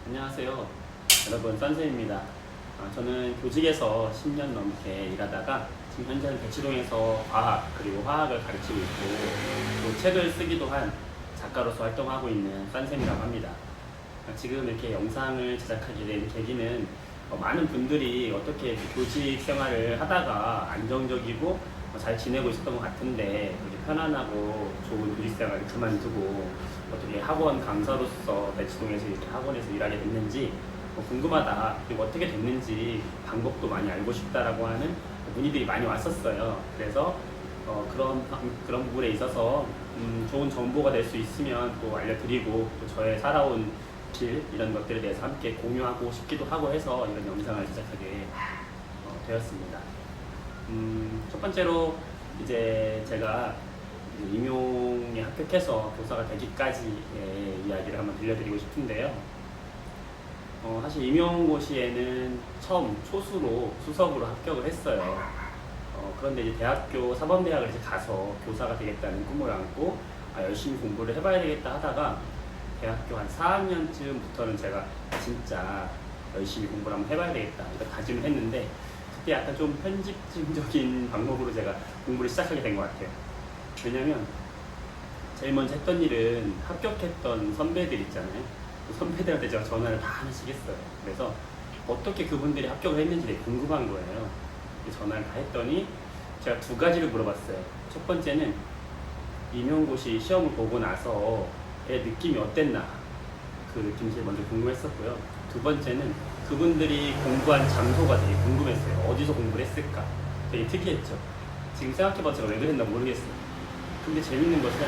안녕하세요. 여러분, 선생입니다. 저는 교직에서 10년 넘게 일하다가 지금 현재는 대치동에서 과학 그리고 화학을 가르치고 있고 또 책을 쓰기도 한 작가로서 활동하고 있는 선생이라고 합니다. 지금 이렇게 영상을 제작하게 된 계기는 많은 분들이 어떻게 교직 생활을 하다가 안정적이고 잘 지내고 있었던 것 같은데 이렇게 편안하고 좋은 교직 생활을 그만두고 어떻게 학원 강사로서 대치동에서 이렇게 학원에서 일하게 됐는지 궁금하다, 그리고 어떻게 됐는지 방법도 많이 알고 싶다라고 하는 문의들이 많이 왔었어요. 그래서 그런 부분에 있어서 좋은 정보가 될 수 있으면 또 알려드리고 또 저의 살아온 길 이런 것들에 대해서 함께 공유하고 싶기도 하고 해서 이런 영상을 제작하게 되었습니다. 첫 번째로 이제 제가 임용에 합격해서 교사가 되기까지의 이야기를 한번 들려드리고 싶은데요. 사실 임용고시에는 처음 초수로 수석으로 합격을 했어요. 그런데 이제 대학교 사범대학을 이제 가서 교사가 되겠다는 꿈을 안고 열심히 공부를 해봐야 되겠다 하다가 대학교 한 4학년쯤부터는 제가 진짜 열심히 공부를 한번 해봐야 되겠다 이렇게 다짐을 했는데 그때 약간 좀 편집증적인 방법으로 제가 공부를 시작하게 된 것 같아요. 왜냐면 제일 먼저 했던 일은 합격했던 선배들 있잖아요. 그 선배들한테 제가 전화를 다 하나씩 했어요. 그래서 어떻게 그분들이 합격을 했는지 되게 궁금한 거예요. 전화를 다 했더니 제가 두 가지를 물어봤어요. 첫 번째는 임용고시 시험을 보고 나서의 느낌이 어땠나, 그 느낌이 제일 먼저 궁금했었고요. 두 번째는 그분들이 공부한 장소가 되게 궁금했어요. 어디서 공부를 했을까? 되게 특이했죠. 지금 생각해봐도 제가 왜 그랬나 모르겠어요. 근데 재밌는 것은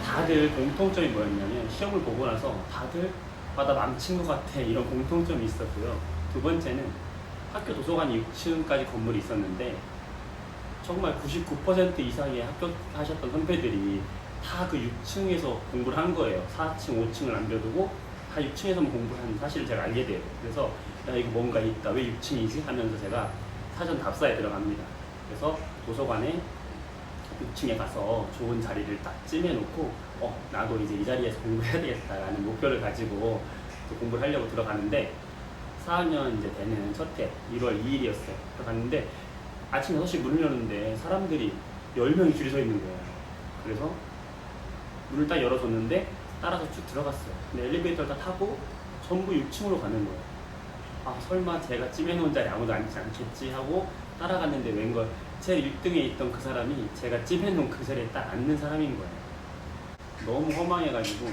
다들 공통점이 뭐였냐면 시험을 보고 나서 다들 나 망친 것 같아 이런 공통점이 있었고요. 두 번째는 학교 도서관이 6층까지 건물이 있었는데 정말 99% 이상의 합격하셨던 선배들이 다 그 6층에서 공부를 한 거예요. 4층, 5층을 남겨두고 다 6층에서만 공부를 하는 사실을 제가 알게 돼요. 그래서 야, 이거 뭔가 있다, 왜 6층이지? 하면서 제가 사전 답사에 들어갑니다. 그래서 도서관에 6층에 가서 좋은 자리를 딱 찜해놓고 나도 이제 이 자리에서 공부해야 되겠다라는 목표를 가지고 공부를 하려고 들어가는데 4학년 이제 되는 첫 해 1월 2일이었어요. 들어갔는데 아침 6시 문을 여는데 사람들이 10명이 줄이 서 있는 거예요. 그래서 문을 딱 열어줬는데 따라서 쭉 들어갔어요. 근데 엘리베이터를 다 타고 전부 6층으로 가는 거예요. 설마 제가 찜해놓은 자리 아무도 앉지 않겠지 하고 따라갔는데 웬걸 제 1등에 있던 그 사람이 제가 찜해놓은 그 자리에 딱 앉는 사람인 거예요. 너무 허망해가지고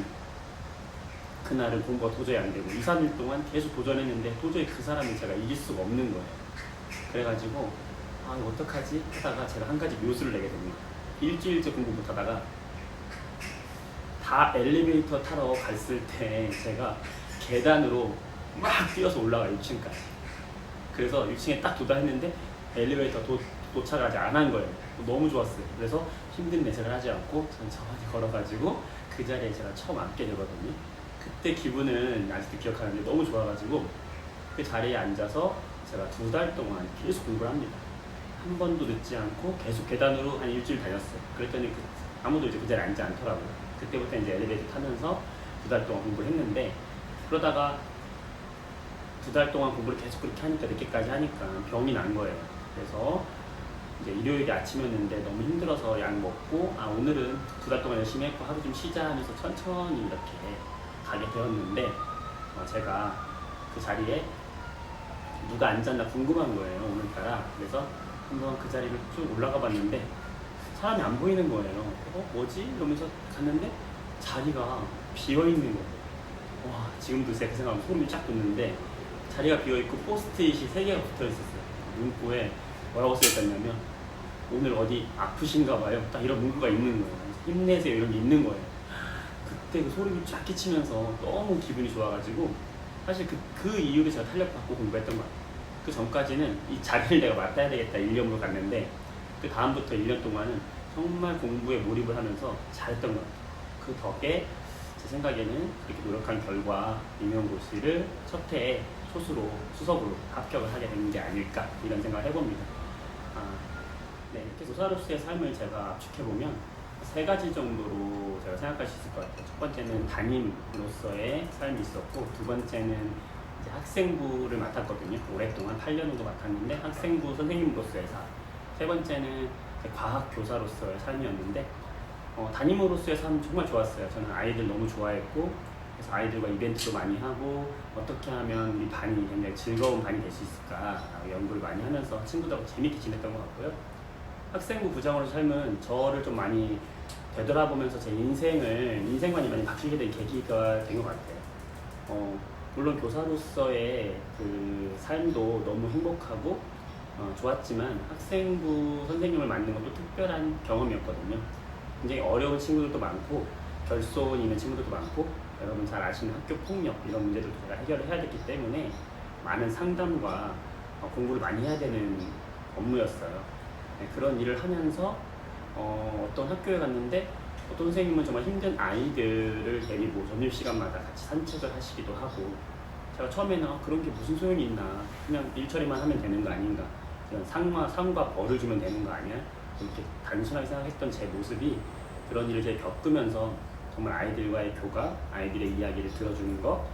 그날은 공부가 도저히 안 되고 2, 3일 동안 계속 도전했는데 도저히 그 사람을 제가 이길 수가 없는 거예요. 그래가지고 이거 어떡하지? 하다가 제가 한 가지 묘수를 내게 됩니다. 일주일째 공부 못하다가 다 엘리베이터 타러 갔을 때 제가 계단으로 막 뛰어서 올라가 6층까지. 그래서 6층에 딱 도달했는데 엘리베이터 도착을 아직 안 한 거예요. 너무 좋았어요. 그래서 힘든 내색을 하지 않고 천천히 걸어가지고 그 자리에 제가 처음 앉게 되거든요. 그때 기분은 아직도 기억하는데 너무 좋아가지고 그 자리에 앉아서 제가 2달 동안 계속 공부를 합니다. 한 번도 늦지 않고 계속 계단으로 한 일주일 다녔어요. 그랬더니 아무도 이제 그 자리에 앉지 않더라고요. 그때부터 이제 엘리베이터 타면서 2달 동안 공부를 했는데 그러다가 2달 동안 공부를 계속 그렇게 하니까 늦게까지 하니까 병이 난 거예요. 그래서 이제 일요일이 아침이었는데 너무 힘들어서 약 먹고 오늘은 2달 동안 열심히 했고 하루 좀 쉬자 하면서 천천히 이렇게 가게 되었는데 제가 그 자리에 누가 앉았나 궁금한 거예요, 오늘따라. 그래서 한번 그 자리를 쭉 올라가 봤는데 사람이 안 보이는 거예요. 뭐지? 이러면서 갔는데 자리가 비어있는 거예요. 와, 지금도 제가 그 생각하면 소름이 쫙 돋는데 자리가 비어있고 포스트잇이 3개가 붙어 있었어요. 문구에 뭐라고 써있었냐면 오늘 어디 아프신가 봐요. 딱 이런 문구가 있는 거예요. 힘내세요 이런 게 있는 거예요. 그때 그 소름이 쫙 끼치면서 너무 기분이 좋아가지고 사실 그 이후로 제가 탄력받고 공부했던 것 같아요. 그 전까지는 이 자리를 내가 맡아야 되겠다 일념으로 갔는데 그 다음부터 1년 동안은 정말 공부에 몰입을 하면서 잘했던 것 같아요. 그 덕에 제 생각에는 그렇게 노력한 결과 임용고시를 첫 해에 수석으로 합격을 하게 된 게 아닐까 이런 생각을 해봅니다. 네, 이렇게 교사로서의 삶을 제가 압축해보면 세 가지 정도로 제가 생각할 수 있을 것 같아요. 첫 번째는 담임으로서의 삶이 있었고, 두 번째는 이제 학생부를 맡았거든요. 오랫동안 8년 정도 맡았는데 학생부 선생님으로서의 삶. 세 번째는 과학 교사로서의 삶이었는데 담임으로서의 삶 정말 좋았어요. 저는 아이들 너무 좋아했고, 그래서 아이들과 이벤트도 많이 하고 어떻게 하면 우리 반이 굉장히 즐거운 반이 될 수 있을까 연구를 많이 하면서 친구들하고 재밌게 지냈던 것 같고요. 학생부 부장으로 삶은 저를 좀 많이 되돌아보면서 제 인생관이 많이 바뀌게 된 계기가 된 것 같아요. 물론 교사로서의 그 삶도 너무 행복하고 좋았지만 학생부 선생님을 맡는 것도 특별한 경험이었거든요. 굉장히 어려운 친구들도 많고 결손 있는 친구들도 많고 여러분 잘 아시는 학교 폭력 이런 문제들도 제가 해결을 해야 됐기 때문에 많은 상담과 공부를 많이 해야 되는 업무였어요. 네, 그런 일을 하면서 어떤 학교에 갔는데 어떤 선생님은 정말 힘든 아이들을 데리고 점심시간마다 같이 산책을 하시기도 하고, 제가 처음에는 그런 게 무슨 소용이 있나, 그냥 일 처리만 하면 되는 거 아닌가, 그냥 상과 벌을 주면 되는 거 아니야, 이렇게 단순하게 생각했던 제 모습이 그런 일을 제가 겪으면서 정말 아이들과의 교감, 아이들의 이야기를 들어주는 거,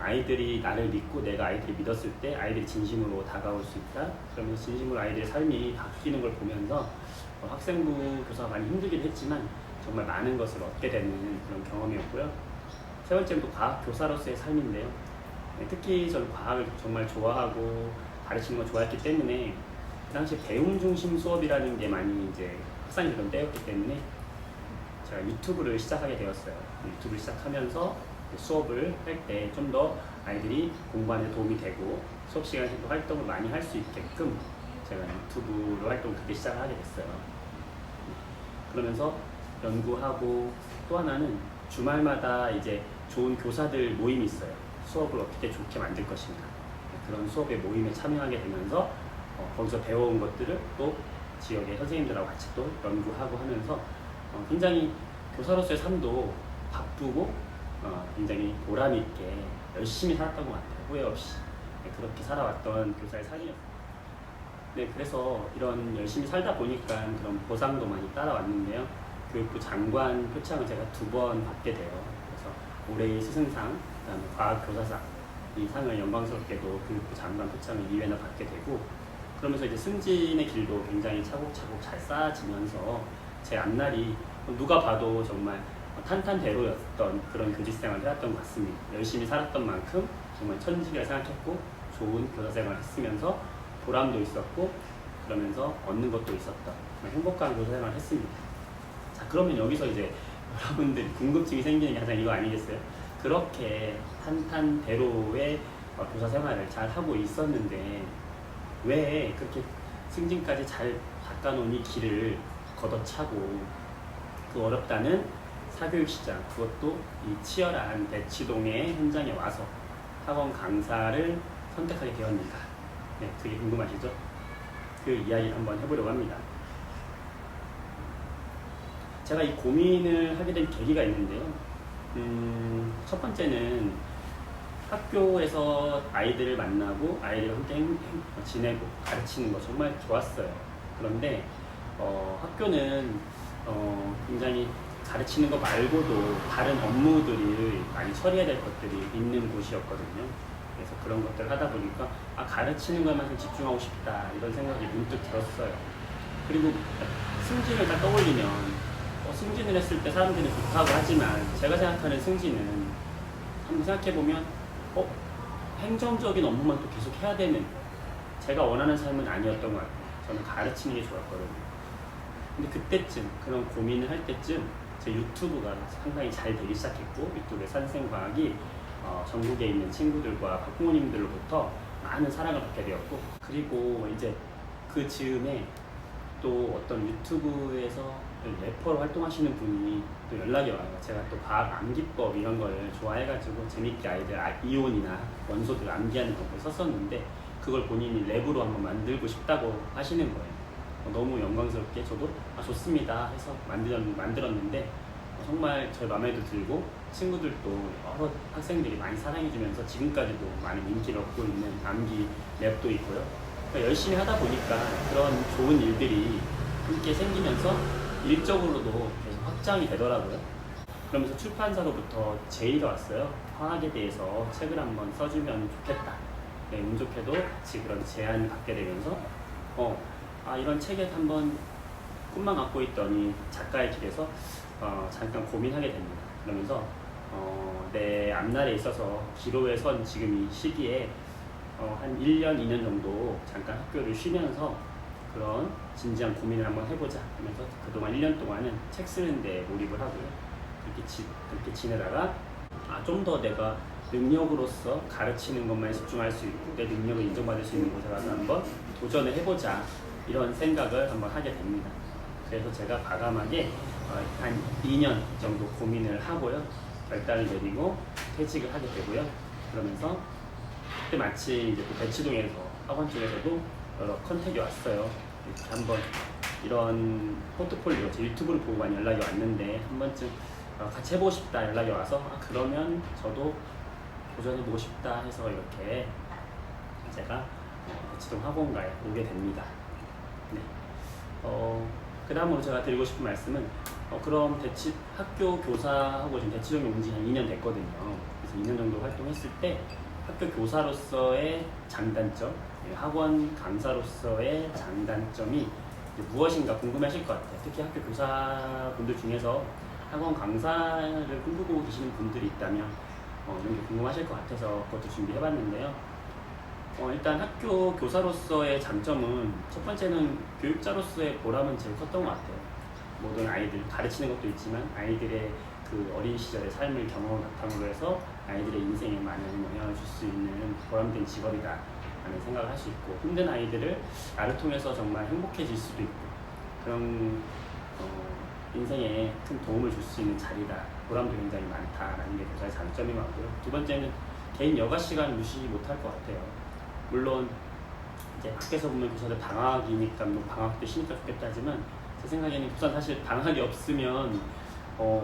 아이들이 나를 믿고 내가 아이들을 믿었을 때 아이들이 진심으로 다가올 수 있다. 그러면서 진심으로 아이들의 삶이 바뀌는 걸 보면서 학생부 교사가 많이 힘들긴 했지만 정말 많은 것을 얻게 되는 그런 경험이었고요. 세 번째는 또 과학 교사로서의 삶인데요. 특히 저는 과학을 정말 좋아하고 가르치는 걸 좋아했기 때문에 그 당시 배움 중심 수업이라는 게 많이 이제 학상이 그런 때였기 때문에 제가 유튜브를 시작하게 되었어요. 유튜브를 시작하면서 수업을 할 때 좀 더 아이들이 공부하는 데 도움이 되고 수업 시간에도 활동을 많이 할 수 있게끔 제가 유튜브로 활동을 그렇게 시작을 하게 됐어요. 그러면서 연구하고, 또 하나는 주말마다 이제 좋은 교사들 모임이 있어요. 수업을 어떻게 좋게 만들 것인가, 그런 수업의 모임에 참여하게 되면서 거기서 배워온 것들을 또 지역의 선생님들하고 같이 또 연구하고 하면서 굉장히 교사로서의 삶도 바쁘고 굉장히 보람있게 열심히 살았던 것 같아요. 후회 없이. 그렇게 살아왔던 교사의 삶이었어요. 네, 그래서 이런 열심히 살다 보니까 그런 보상도 많이 따라왔는데요. 교육부 장관 표창을 제가 2번 받게 돼요. 그래서 올해의 스승상, 그다음에 과학교사상, 이 상을 영광스럽게도 교육부 장관 표창을 2회나 받게 되고, 그러면서 이제 승진의 길도 굉장히 차곡차곡 잘 쌓아지면서 제 앞날이 누가 봐도 정말 탄탄대로였던 그런 교직생활을 해왔던 것 같습니다. 열심히 살았던 만큼 정말 천직이라 생각했고 좋은 교사생활을 했으면서 보람도 있었고 그러면서 얻는 것도 있었던 정말 행복한 교사생활을 했습니다. 자, 그러면 여기서 이제 여러분들 궁금증이 생기는 게 항상 이거 아니겠어요? 그렇게 탄탄대로의 교사생활을 잘 하고 있었는데 왜 그렇게 승진까지 잘 닦아놓은 이 길을 걷어차고 그 어렵다는 사교육시장, 그것도 이 치열한 대치동의 현장에 와서 학원 강사를 선택하게 되었는가? 네, 되게 궁금하시죠? 그 이야기를 한번 해보려고 합니다. 제가 이 고민을 하게 된 계기가 있는데요. 첫 번째는 학교에서 아이들을 만나고 아이들과 함께 지내고 가르치는 거 정말 좋았어요. 그런데 학교는 굉장히 가르치는 거 말고도 다른 업무들이 많이 처리해야 될 것들이 있는 곳이었거든요. 그래서 그런 것들을 하다 보니까 가르치는 것만 집중하고 싶다 이런 생각이 문득 들었어요. 그리고 승진을 딱 떠올리면 승진을 했을 때 사람들이 좋다고 하지만 제가 생각하는 승진은 한번 생각해보면 행정적인 업무만 또 계속 해야 되는, 제가 원하는 삶은 아니었던 것 같아요. 저는 가르치는 게 좋았거든요. 근데 그때쯤, 그런 고민을 할 때쯤 제 유튜브가 상당히 잘 되기 시작했고, 유튜브의 산생과학이 전국에 있는 친구들과 학부모님들로부터 많은 사랑을 받게 되었고, 그리고 이제 그 즈음에 또 어떤 유튜브에서 래퍼로 활동하시는 분이 또 연락이 와요. 제가 또 과학 암기법 이런 걸 좋아해가지고 재밌게 아이들 이온이나 원소들 암기하는 방법을 썼었는데 그걸 본인이 랩으로 한번 만들고 싶다고 하시는 거예요. 너무 영광스럽게 저도 좋습니다 해서 만들었는데 정말 제 마음에도 들고 친구들도 여러 학생들이 많이 사랑해주면서 지금까지도 많은 인기를 얻고 있는 암기 랩도 있고요. 그러니까 열심히 하다 보니까 그런 좋은 일들이 함께 생기면서 일적으로도 계속 확장이 되더라고요. 그러면서 출판사로부터 제의가 왔어요. 화학에 대해서 책을 한번 써주면 좋겠다. 네, 운 좋게도 같이 그런 제안을 받게 되면서 이런 책에 한번 꿈만 갖고 있더니 작가의 길에서 잠깐 고민하게 됩니다. 그러면서 내 앞날에 있어서 기로에 선 지금 이 시기에 한 1년, 2년 정도 잠깐 학교를 쉬면서 그런 진지한 고민을 한번 해보자 하면서 그동안 1년 동안은 책 쓰는 데 몰입을 하고요. 그렇게 지내다가 좀 더 내가 능력으로서 가르치는 것만 집중할 수 있고 내 능력을 인정받을 수 있는 곳에 가서 한번 도전을 해보자 이런 생각을 한번 하게 됩니다. 그래서 제가 과감하게 한 2년 정도 고민을 하고요. 결단을 내리고 퇴직을 하게 되고요. 그러면서 그때 마치 이제 또 대치동에서 학원 쪽에서도 여러 컨택이 왔어요. 이렇게 한번 이런 포트폴리오, 제 유튜브를 보고 많이 연락이 왔는데 한 번쯤 같이 해보고 싶다 연락이 와서 그러면 저도 도전해보고 싶다 해서 이렇게 제가 대치동 학원가에 오게 됩니다. 네. 그 다음으로 제가 드리고 싶은 말씀은 그럼 학교 교사하고 지금 대치동에 온 지 한 2년 됐거든요. 그래서 2년 정도 활동했을 때 학교 교사로서의 장단점, 학원 강사로서의 장단점이 무엇인가 궁금하실 것 같아요. 특히 학교 교사분들 중에서 학원 강사를 꿈꾸고 계시는 분들이 있다면 이런 게 궁금하실 것 같아서 그것도 준비해봤는데요. 일단 학교 교사로서의 장점은 첫 번째는 교육자로서의 보람은 제일 컸던 것 같아요. 모든 아이들 가르치는 것도 있지만 아이들의 그 어린 시절의 삶을 경험을 바탕으로 해서 아이들의 인생에 많은 영향을 줄 수 있는 보람된 직업이다 라는 생각을 할 수 있고, 힘든 아이들을 나를 통해서 정말 행복해질 수도 있고 그런 인생에 큰 도움을 줄 수 있는 자리다, 보람도 굉장히 많다라는 게 교사의 장점인 것 같고요. 두 번째는 개인 여가 시간 무시 못할 것 같아요. 물론 이제 밖에서 보면 교사들 방학이니까 뭐 방학 때 쉬니까 좋겠다 하지만 제 생각에는 교사는 사실 방학이 없으면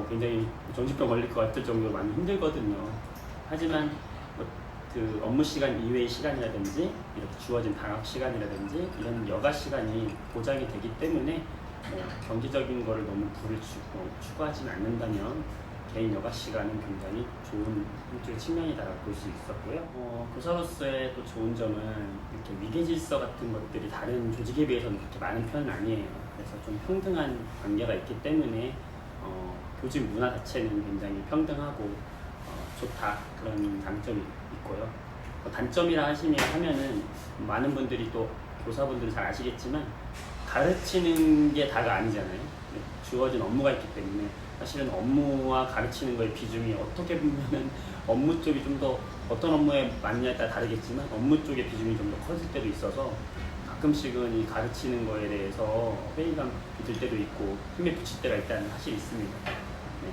굉장히 정신병 걸릴 것 같을 정도로 많이 힘들거든요. 하지만 그 업무 시간 이외의 시간이라든지 이렇게 주어진 방학 시간이라든지 이런 여가 시간이 보장이 되기 때문에 경제적인 거를 너무 추구하지는 않는다면 개인 여가 시간은 굉장히 좋은 한쪽의 측면이다라고 볼 수 있었고요. 교사로서의 또 좋은 점은 이렇게 위계 질서 같은 것들이 다른 조직에 비해서는 그렇게 많은 편은 아니에요. 그래서 좀 평등한 관계가 있기 때문에 교직 문화 자체는 굉장히 평등하고 좋다, 그런 장점이 있고요. 단점이라 하면은 많은 분들이 또 교사분들은 잘 아시겠지만 가르치는 게 다가 아니잖아요. 주어진 업무가 있기 때문에 사실은 업무와 가르치는 거의 비중이 어떻게 보면은 업무 쪽이 좀 더 어떤 업무에 맞느냐에 따라 다르겠지만 업무 쪽의 비중이 좀 더 커질 때도 있어서 가끔씩은 이 가르치는 거에 대해서 회의감이 들 때도 있고 힘에 부칠 때가 일단 사실 있습니다. 네.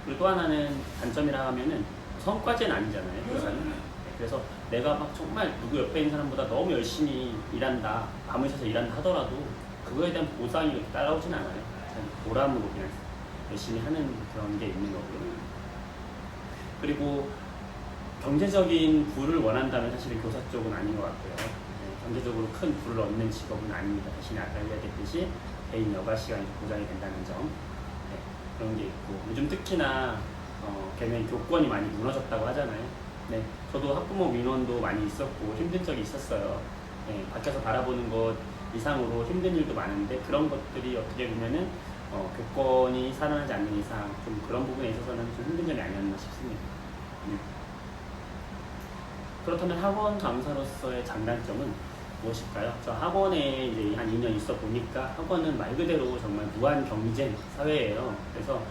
그리고 또 하나는 단점이라 하면은 성과제는 아니잖아요, 교사는. 그래서 내가 막 정말 누구 옆에 있는 사람보다 너무 열심히 일한다, 밤을 새서 일한다 하더라도 그거에 대한 보상이 이렇게 따라오진 않아요. 보람으로 그냥 열심히 하는 그런 게 있는 거고요. 그리고 경제적인 부를 원한다면 사실은 교사 쪽은 아닌 것 같고요. 경제적으로 큰 부를 얻는 직업은 아닙니다. 대신에 아까 얘기했듯이 개인 여가 시간이 보장이 된다는 점, 그런 게 있고, 요즘 특히나 걔네 교권이 많이 무너졌다고 하잖아요. 네, 저도 학부모 민원도 많이 있었고 힘든 적이 있었어요. 밖에서 바라보는 것 이상으로 힘든 일도 많은데 그런 것들이 어떻게 보면은 교권이 살아나지 않는 이상 좀 그런 부분에 있어서는 좀 힘든 점이 아니었나 싶습니다. 그렇다면 학원 강사로서의 장단점은 무엇일까요? 저 학원에 이제 한 2년 있어 보니까 학원은 말 그대로 정말 무한 경쟁 사회예요. 그래서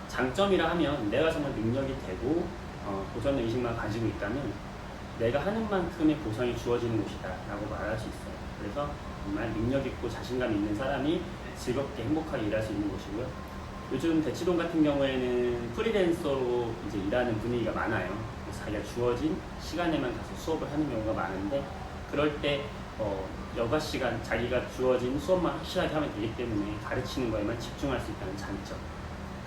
장점이라 하면 내가 정말 능력이 되고 도전 의식만 가지고 있다면 내가 하는 만큼의 보상이 주어지는 곳이다 라고 말할 수 있어요. 그래서 정말 능력 있고 자신감 있는 사람이 즐겁게 행복하게 일할 수 있는 곳이고요. 요즘 대치동 같은 경우에는 프리랜서로 이제 일하는 분위기가 많아요. 그래서 자기가 주어진 시간에만 가서 수업을 하는 경우가 많은데 그럴 때 여가 시간 자기가 주어진 수업만 확실하게 하면 되기 때문에 가르치는 거에만 집중할 수 있다는 장점,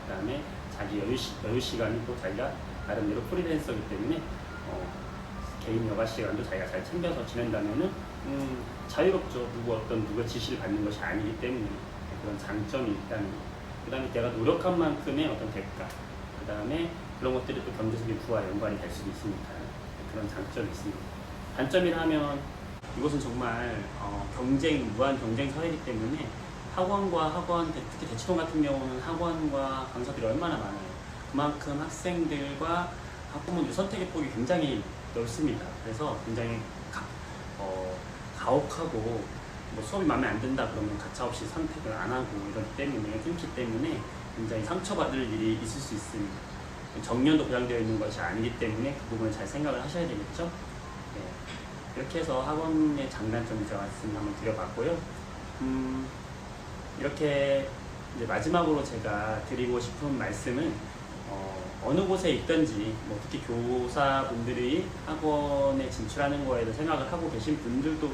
그 다음에 자기 여유 시간이 또 자기가 나름대로 프리랜서이기 때문에 개인 여가 시간도 자기가 잘 챙겨서 지낸다면은 자유롭죠. 누구의 지시를 받는 것이 아니기 때문에 그런 장점이 있다는 그 다음에 내가 노력한 만큼의 어떤 대가, 그 다음에 그런 것들이 또 경제적인 부와 연관이 될 수도 있으니까 그런 장점이 있습니다. 단점이라면 이것은 정말 무한 경쟁 사회이기 때문에 학원과 학원, 특히 대치동 같은 경우는 학원과 강사들이 얼마나 많아요. 그만큼 학생들과 학부모들 선택의 폭이 굉장히 넓습니다. 그래서 굉장히 가혹하고 뭐 수업이 마음에 안 든다 그러면 가차없이 선택을 안 하고 이러기 때문에 끊기 때문에 굉장히 상처받을 일이 있을 수 있습니다. 정년도 보장되어 있는 것이 아니기 때문에 그 부분을 잘 생각을 하셔야 되겠죠. 네. 이렇게 해서 학원의 장단점을 제가 말씀 한번 드려봤고요. 이렇게 이제 마지막으로 제가 드리고 싶은 말씀은 어느 곳에 있든지 뭐 특히 교사분들이 학원에 진출하는 거에 대해 생각을 하고 계신 분들도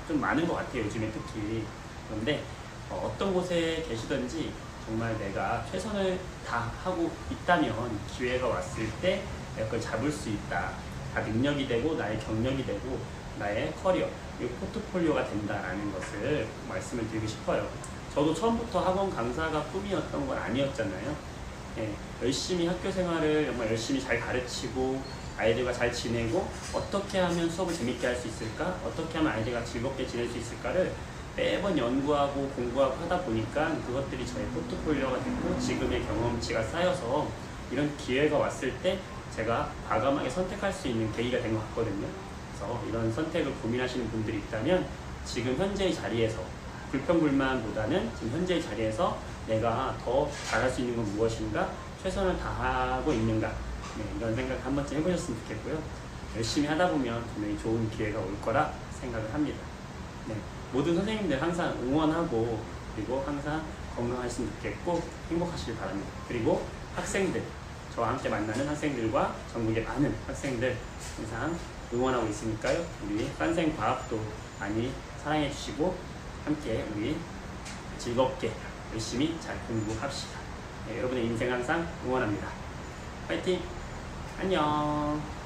좀 많은 것 같아요. 요즘에 특히. 그런데 어떤 곳에 계시든지 정말 내가 최선을 다하고 있다면 기회가 왔을 때 내가 그걸 잡을 수 있다. 다 능력이 되고 나의 경력이 되고 나의 커리어, 그리고 포트폴리오가 된다라는 것을 말씀을 드리고 싶어요. 저도 처음부터 학원 강사가 꿈이었던 건 아니었잖아요. 네, 열심히 학교 생활을 정말 열심히 잘 가르치고 아이들과 잘 지내고 어떻게 하면 수업을 재밌게 할 수 있을까? 어떻게 하면 아이들과 즐겁게 지낼 수 있을까를 매번 연구하고 공부하고 하다 보니까 그것들이 저의 포트폴리오가 됐고 지금의 경험치가 쌓여서 이런 기회가 왔을 때 제가 과감하게 선택할 수 있는 계기가 된 것 같거든요. 그래서 이런 선택을 고민하시는 분들이 있다면 지금 현재의 자리에서 불평불만보다는 지금 현재의 자리에서 내가 더 잘할 수 있는 건 무엇인가, 최선을 다하고 있는가, 네, 이런 생각 한 번쯤 해보셨으면 좋겠고요. 열심히 하다 보면 분명히 좋은 기회가 올 거라 생각을 합니다. 네, 모든 선생님들 항상 응원하고 그리고 항상 건강하시면 좋겠고 행복하시길 바랍니다. 그리고 학생들, 저와 함께 만나는 학생들과 전국의 많은 학생들 항상 응원하고 있으니까요. 우리 딴생과학도 많이 사랑해 주시고 함께 우리 즐겁게 열심히 잘 공부합시다. 네, 여러분의 인생 항상 응원합니다. 파이팅! 안녕!